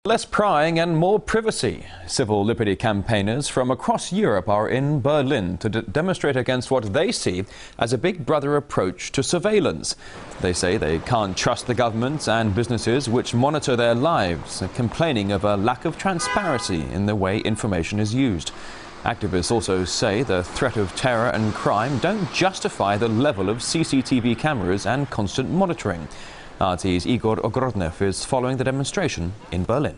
Less prying and more privacy. Civil liberty campaigners from across Europe are in Berlin to demonstrate against what they see as a Big Brother approach to surveillance. They say they can't trust the government and businesses which monitor their lives, complaining of a lack of transparency in the way information is used. Activists also say the threat of terror and crime don't justify the level of CCTV cameras and constant monitoring. RT's Igor Ogrodnev is following the demonstration in Berlin.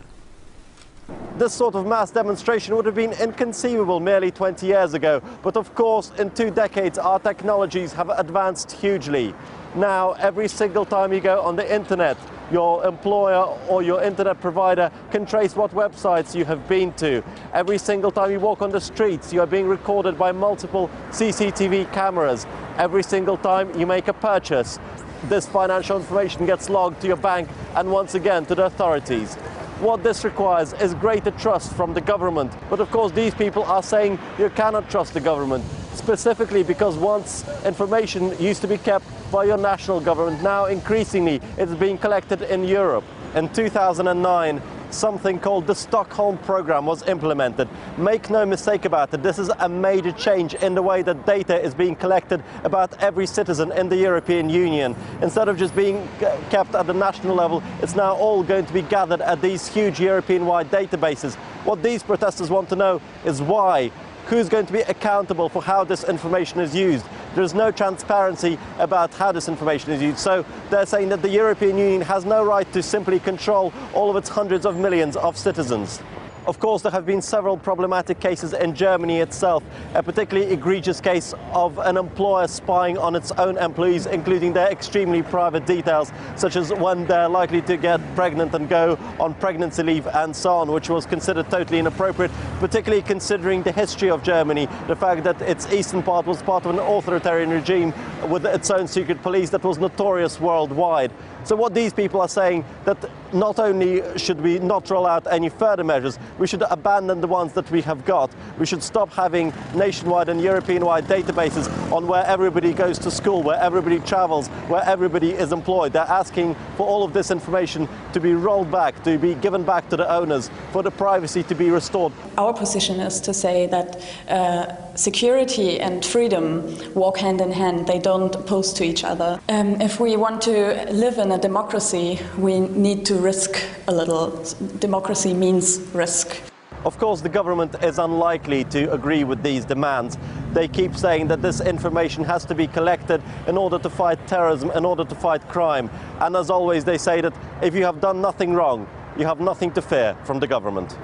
This sort of mass demonstration would have been inconceivable merely 20 years ago, but of course in 2 decades our technologies have advanced hugely. Now every single time you go on the internet, your employer or your internet provider can trace what websites you have been to. Every single time you walk on the streets, you are being recorded by multiple CCTV cameras. Every single time you make a purchase, this financial information gets logged to your bank and once again to the authorities. What this requires is greater trust from the government. But of course these people are saying you cannot trust the government, specifically because once information used to be kept by your national government, now increasingly it's being collected in Europe. In 2009, something called the Stockholm Programme was implemented. Make no mistake about it, this is a major change in the way that data is being collected about every citizen in the European Union. Instead of just being kept at the national level, it's now all going to be gathered at these huge European-wide databases. What these protesters want to know is why. Who's going to be accountable for how this information is used? There's no transparency about how this information is used. So they're saying that the European Union has no right to simply control all of its hundreds of millions of citizens. Of course, there have been several problematic cases in Germany itself, a particularly egregious case of an employer spying on its own employees, including their extremely private details, such as when they're likely to get pregnant and go on pregnancy leave and so on, which was considered totally inappropriate, particularly considering the history of Germany, the fact that its eastern part was part of an authoritarian regime with its own secret police that was notorious worldwide. So what these people are saying, that not only should we not roll out any further measures, we should abandon the ones that we have got. We should stop having nationwide and European-wide databases on where everybody goes to school, where everybody travels, where everybody is employed. They're asking for all of this information to be rolled back, to be given back to the owners, for the privacy to be restored. Our position is to say that security and freedom walk hand in hand. They don't oppose to each other. If we want to live in a democracy, we need to risk a little. Democracy means risk. Of course, the government is unlikely to agree with these demands. They keep saying that this information has to be collected in order to fight terrorism, in order to fight crime. And as always, they say that if you have done nothing wrong, you have nothing to fear from the government.